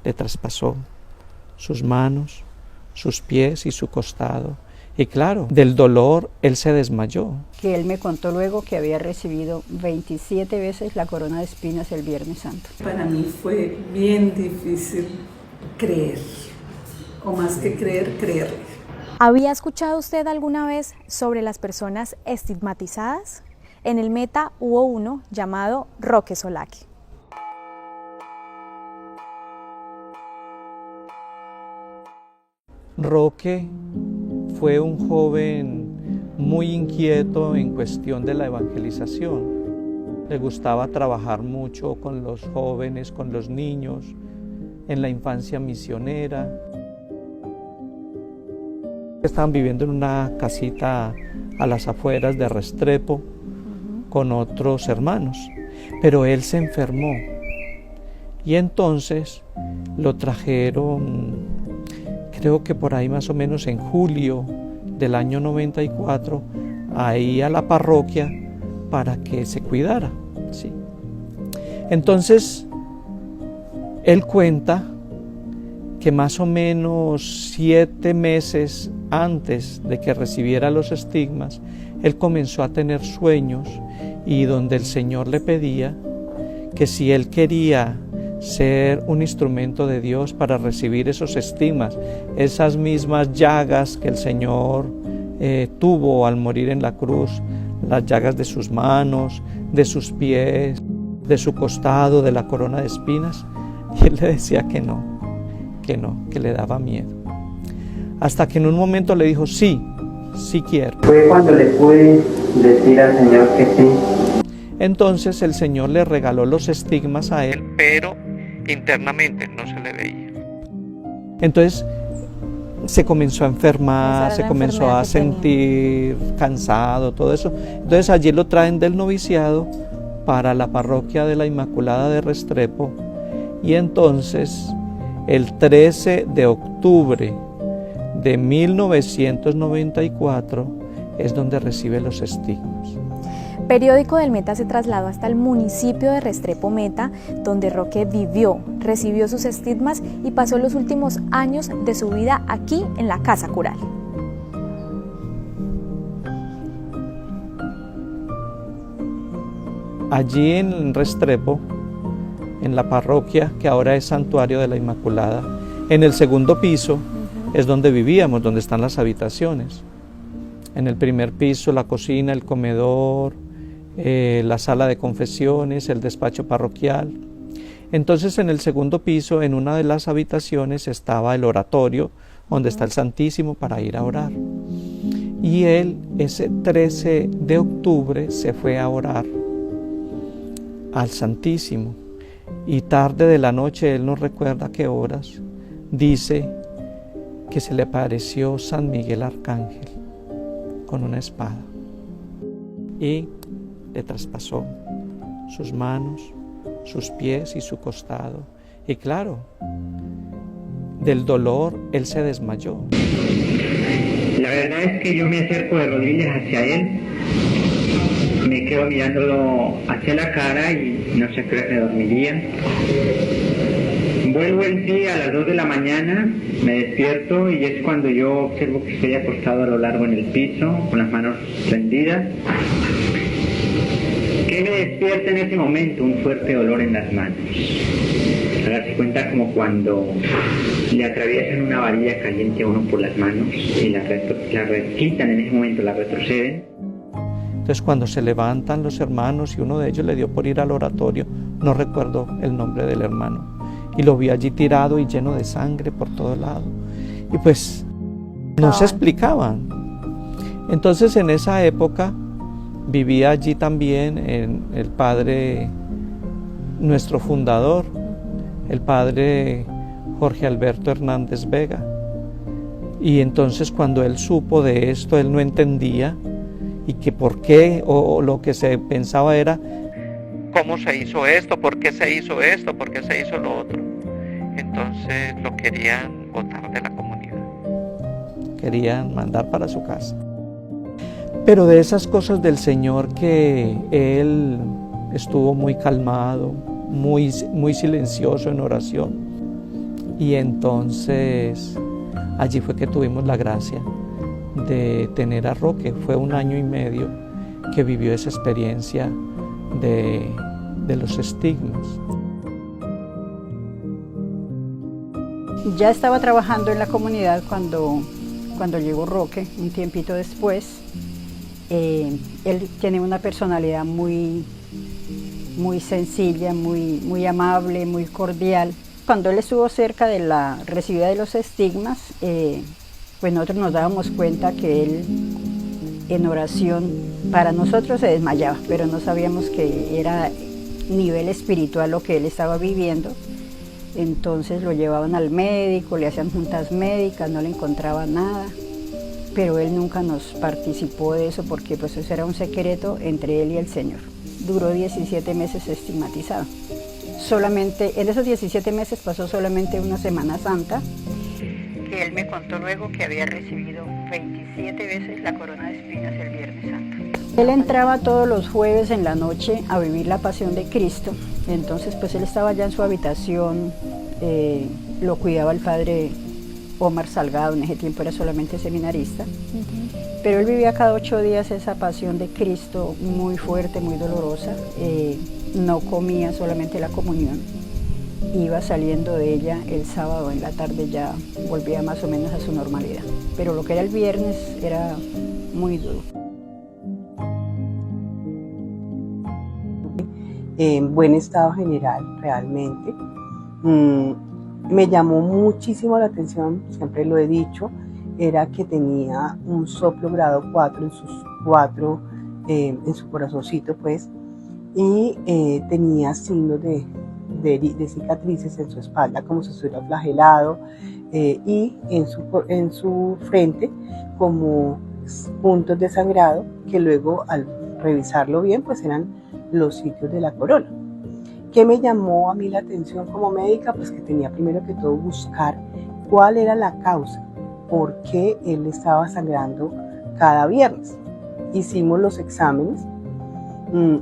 le traspasó sus manos, sus pies y su costado. Y claro, del dolor él se desmayó. Que él me contó luego que había recibido 27 veces la corona de espinas el Viernes Santo. Para mí fue bien difícil creer, o más que creer, creerle. ¿Había escuchado usted alguna vez sobre las personas estigmatizadas? En el Meta hubo uno llamado Roque Solaki. Roque fue un joven muy inquieto en cuestión de la evangelización. Le gustaba trabajar mucho con los jóvenes, con los niños, en la infancia misionera. Estaban viviendo en una casita a las afueras de Restrepo con otros hermanos, pero él se enfermó y entonces lo trajeron, creo que por ahí más o menos en julio del año 94, ahí a la parroquia para que se cuidara, ¿sí? Entonces, él cuenta que más o menos 7 meses antes de que recibiera los estigmas, él comenzó a tener sueños y donde el Señor le pedía que si él quería ser un instrumento de Dios para recibir esos estigmas, esas mismas llagas que el Señor tuvo al morir en la cruz, las llagas de sus manos, de sus pies, de su costado, de la corona de espinas, y él le decía que no, que le daba miedo. Hasta que en un momento le dijo, sí quiero. Fue cuando le pude decir al Señor que sí. Entonces el Señor le regaló los estigmas a él, pero internamente no se le veía. Entonces se comenzó a enfermar, se comenzó a sentir cansado, todo eso. Entonces allí lo traen del noviciado para la parroquia de la Inmaculada de Restrepo y entonces el 13 de octubre de 1994 es donde recibe los estigmas. Periódico del Meta se trasladó hasta el municipio de Restrepo Meta, donde Roque vivió, recibió sus estigmas y pasó los últimos años de su vida aquí en la Casa Cural. Allí en Restrepo, en la parroquia que ahora es Santuario de la Inmaculada, en el segundo piso es donde vivíamos, donde están las habitaciones. En el primer piso la cocina, el comedor, la sala de confesiones, el despacho parroquial. Entonces en el segundo piso, en una de las habitaciones, estaba el oratorio, donde está el Santísimo para ir a orar. Y él, ese 13 de octubre, se fue a orar al Santísimo. Y tarde de la noche, él no recuerda qué horas, dice que se le apareció San Miguel Arcángel con una espada y le traspasó sus manos, sus pies y su costado. Y claro, del dolor él se desmayó. La verdad es que yo me acerco de rodillas hacia él, me quedo mirándolo hacia la cara y no sé a qué hora me dormiría. Vuelvo en sí a las 2 de la mañana, me despierto y es cuando yo observo que estoy acostado a lo largo en el piso, con las manos tendidas. ¿Qué me despierta en ese momento? Un fuerte dolor en las manos. A darse cuenta como cuando le atraviesan una varilla caliente a uno por las manos y la quitan en ese momento, la retroceden. Entonces cuando se levantan los hermanos y uno de ellos le dio por ir al oratorio, no recuerdo el nombre del hermano, y lo vi allí tirado y lleno de sangre por todo lado. Y pues no se explicaban. Entonces en esa época vivía allí también el padre, nuestro fundador, el padre Jorge Alberto Hernández Vega. Y entonces cuando él supo de esto, él no entendía y que por qué, o lo que se pensaba era ¿cómo se hizo esto? ¿Por qué se hizo esto? ¿Por qué se hizo lo otro? Entonces lo querían botar de la comunidad. Querían mandar para su casa. Pero de esas cosas del Señor que él estuvo muy calmado, muy silencioso en oración. Y entonces allí fue que tuvimos la gracia de tener a Roque. Fue 1 año y medio que vivió esa experiencia de los estigmas. Ya estaba trabajando en la comunidad cuando llegó Roque, un tiempito después. Él tiene una personalidad muy sencilla, muy amable, muy cordial. Cuando él estuvo cerca de la recibida de los estigmas, pues nosotros nos dábamos cuenta que él en oración para nosotros se desmayaba, pero no sabíamos que era nivel espiritual lo que él estaba viviendo. Entonces lo llevaban al médico, le hacían juntas médicas, no le encontraban nada, pero él nunca nos participó de eso porque pues eso era un secreto entre él y el Señor. Duró 17 meses estigmatizado. Solamente, en esos 17 meses pasó solamente una Semana Santa, que él me contó luego que había recibido 27 veces la corona de espinas el Viernes Santo. Él entraba todos los jueves en la noche a vivir la Pasión de Cristo, entonces pues él estaba ya en su habitación, lo cuidaba el padre Omar Salgado, en ese tiempo era solamente seminarista, pero él vivía cada 8 días esa Pasión de Cristo muy fuerte, muy dolorosa, no comía solamente la comunión, iba saliendo de ella el sábado en la tarde, ya volvía más o menos a su normalidad, pero lo que era el viernes era muy duro. En buen estado general, realmente. Me llamó muchísimo la atención, siempre lo he dicho, era que tenía un soplo grado 4 en sus en su corazoncito, pues, y tenía signos de cicatrices en su espalda, como si estuviera flagelado, y en su frente como puntos de sangrado, que luego al revisarlo bien, pues eran los sitios de la corona. ¿Qué me llamó a mí la atención como médica? Pues que tenía primero que todo buscar cuál era la causa, por qué él estaba sangrando cada viernes. Hicimos los exámenes,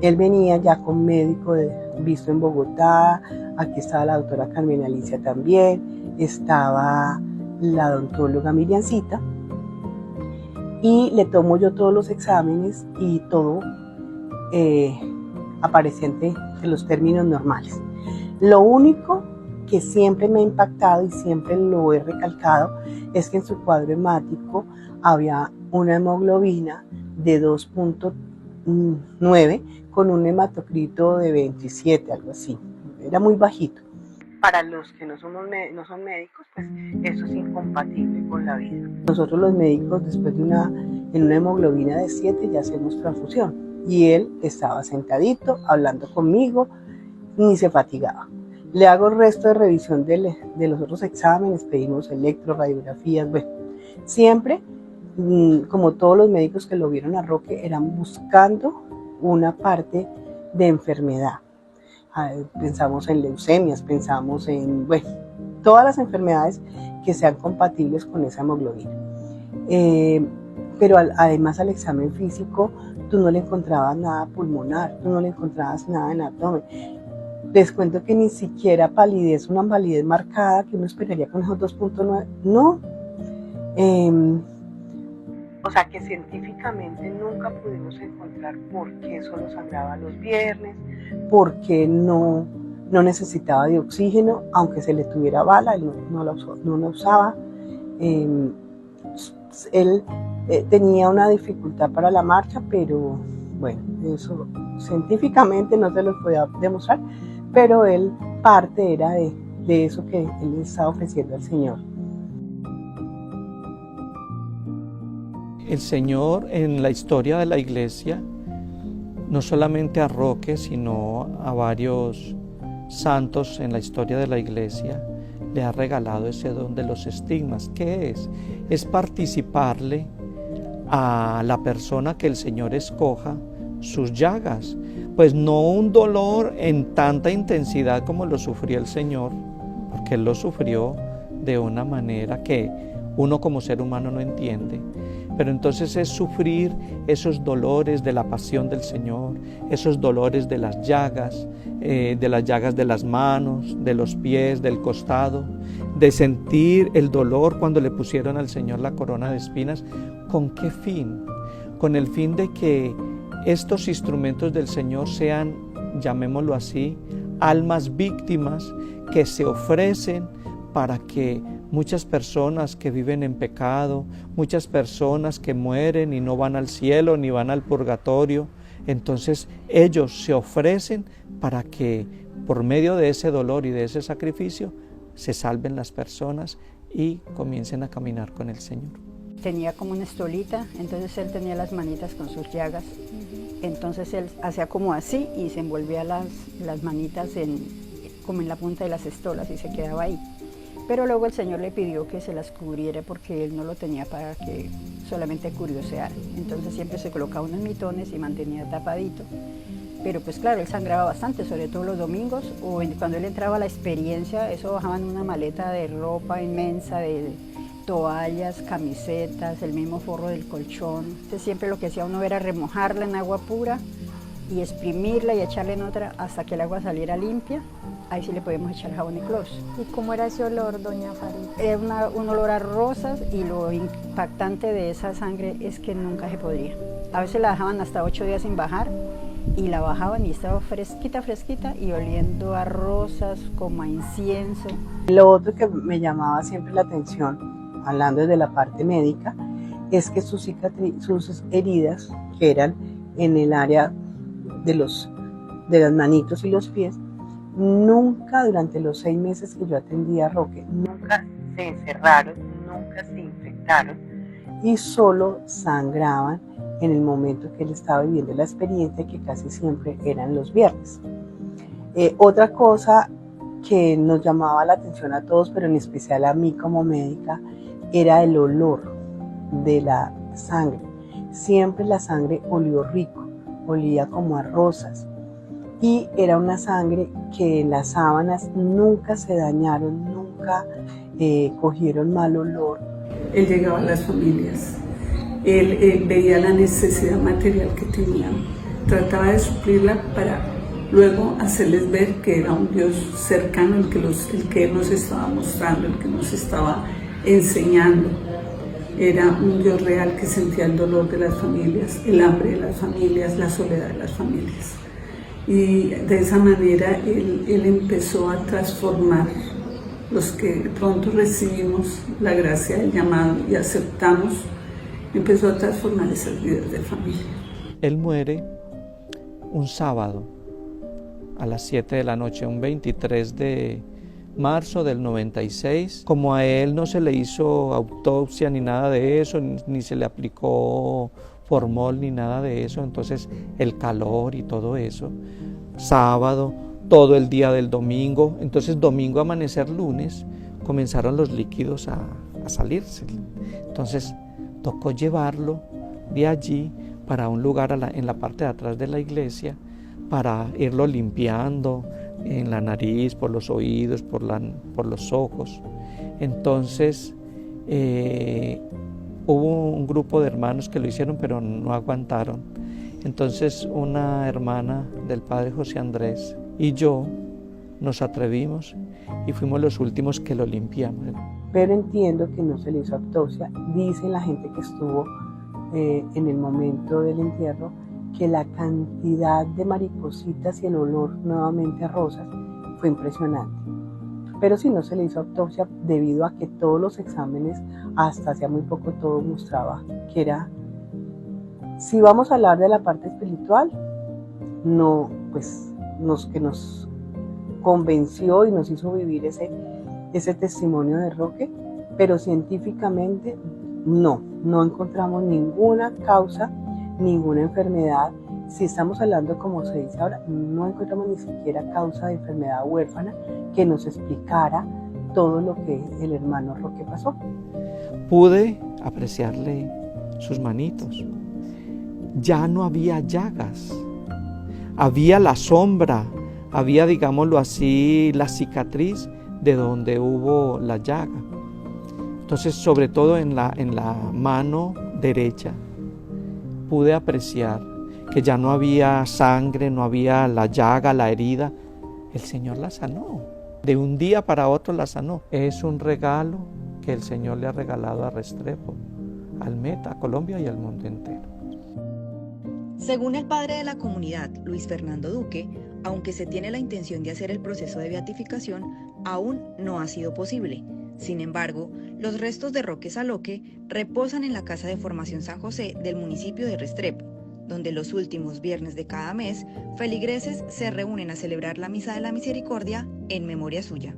él venía ya con médico visto en Bogotá, aquí estaba la doctora Carmen Alicia también, estaba la odontóloga Miriancita, y le tomo yo todos los exámenes y todo apareciente de los términos normales. Lo único que siempre me ha impactado y siempre lo he recalcado es que en su cuadro hemático había una hemoglobina de 2.9 con un hematocrito de 27, algo así. Era muy bajito. Para los que no son médicos, pues eso es incompatible con la vida. Nosotros los médicos, después de en una hemoglobina de 7, ya hacemos transfusión. Y él estaba sentadito, hablando conmigo, ni se fatigaba. Le hago el resto de revisión de los otros exámenes, pedimos electroradiografías, bueno, siempre, como todos los médicos que lo vieron a Roque, eran buscando una parte de enfermedad. Pensamos en leucemias, pensamos en, bueno, todas las enfermedades que sean compatibles con esa hemoglobina. Pero además al examen físico, tú no le encontrabas nada pulmonar, tú no le encontrabas nada en abdomen. Les cuento que ni siquiera palidez, una palidez marcada que uno esperaría con esos 2.9, no. O sea que científicamente nunca pudimos encontrar por qué solo sangraba los viernes, por qué no necesitaba de oxígeno, aunque se le tuviera bala, él no la usaba. Él tenía una dificultad para la marcha, pero bueno, eso científicamente no se los podía demostrar, pero él parte era de eso que él estaba ofreciendo al Señor. El Señor en la historia de la Iglesia, no solamente a Roque, sino a varios santos en la historia de la Iglesia, le ha regalado ese don de los estigmas. ¿Qué es? Es participarle a la persona que el Señor escoja sus llagas, pues no un dolor en tanta intensidad como lo sufrió el Señor, porque Él lo sufrió de una manera que uno como ser humano no entiende, pero entonces es sufrir esos dolores de la pasión del Señor, esos dolores de las llagas de las manos, de los pies, del costado, de sentir el dolor cuando le pusieron al Señor la corona de espinas. ¿Con qué fin? Con el fin de que estos instrumentos del Señor sean, llamémoslo así, almas víctimas que se ofrecen para que muchas personas que viven en pecado, muchas personas que mueren y no van al cielo ni van al purgatorio, entonces ellos se ofrecen para que por medio de ese dolor y de ese sacrificio se salven las personas y comiencen a caminar con el Señor. Tenía como una estolita, entonces él tenía las manitas con sus llagas. Entonces él hacía como así y se envolvía las manitas como en la punta de las estolas y se quedaba ahí. Pero luego el Señor le pidió que se las cubriera porque él no lo tenía para que solamente curioseara. Entonces siempre se colocaba unos mitones y mantenía tapadito. Pero pues claro, él sangraba bastante, sobre todo los domingos, o cuando él entraba a la experiencia, eso bajaba en una maleta de ropa inmensa, de toallas, camisetas, el mismo forro del colchón. Entonces siempre lo que hacía uno era remojarla en agua pura y exprimirla y echarla en otra hasta que el agua saliera limpia. Ahí sí le podemos echar jabón y cloro. ¿Y cómo era ese olor, doña Farita? Era un olor a rosas y lo impactante de esa sangre es que nunca se podría. A veces la dejaban hasta 8 días sin bajar y la bajaban y estaba fresquita, fresquita y oliendo a rosas, como a incienso. Lo otro que me llamaba siempre la atención, hablando desde la parte médica, es que sus heridas, que eran en el área de las manitos y los pies, nunca durante los 6 meses que yo atendía a Roque, nunca se encerraron, nunca se infectaron y solo sangraban en el momento que él estaba viviendo la experiencia, que casi siempre eran los viernes. Otra cosa que nos llamaba la atención a todos, pero en especial a mí como médica, era el olor de la sangre. Siempre la sangre olió rico, olía como a rosas. Y era una sangre que las sábanas nunca se dañaron, nunca cogieron mal olor. Él llegaba a las familias, él veía la necesidad material que tenían, trataba de suplirla para luego hacerles ver que era un Dios cercano, el que Él nos estaba mostrando, el que nos estaba enseñando. Era un Dios real que sentía el dolor de las familias, el hambre de las familias, la soledad de las familias. Y de esa manera él empezó a transformar los que pronto recibimos la gracia del llamado y aceptamos, empezó a transformar esas vidas de familia. Él muere un sábado a las 7 de la noche, un 23 de marzo del 96. Como a él no se le hizo autopsia ni nada de eso, ni se le aplicó formol ni nada de eso, entonces el calor y todo eso, sábado, todo el día del domingo, entonces domingo, amanecer, lunes, comenzaron los líquidos a salirse. Entonces tocó llevarlo de allí para un lugar en la parte de atrás de la iglesia, para irlo limpiando en la nariz, por los oídos, por los ojos. Entonces hubo un grupo de hermanos que lo hicieron, pero no aguantaron. Entonces una hermana del padre José Andrés y yo nos atrevimos y fuimos los últimos que lo limpiamos. Pero entiendo que no se le hizo autopsia. Dice la gente que estuvo en el momento del entierro que la cantidad de maripositas y el olor nuevamente a rosas fue impresionante. Pero sí, no se le hizo autopsia debido a que todos los exámenes, hasta hacía muy poco, todo mostraba que era. Si vamos a hablar de la parte espiritual, no, pues que nos convenció y nos hizo vivir ese testimonio de Roque, pero científicamente no encontramos ninguna causa, ninguna enfermedad. Si estamos hablando, como se dice ahora, no encontramos ni siquiera causa de enfermedad huérfana que nos explicara todo lo que el hermano Roque pasó. Pude apreciarle sus manitos. Ya no había llagas, había la sombra, había, digámoslo así, la cicatriz de donde hubo la llaga. Entonces, sobre todo en la mano derecha, pude apreciar que ya no había sangre, no había la llaga, la herida. El Señor la sanó. De un día para otro la sanó. Es un regalo que el Señor le ha regalado a Restrepo, al Meta, a Colombia y al mundo entero. Según el padre de la comunidad, Luis Fernando Duque, aunque se tiene la intención de hacer el proceso de beatificación, aún no ha sido posible. Sin embargo, los restos de Roque Saloque reposan en la Casa de Formación San José del municipio de Restrepo, donde los últimos viernes de cada mes, feligreses se reúnen a celebrar la Misa de la Misericordia en memoria suya.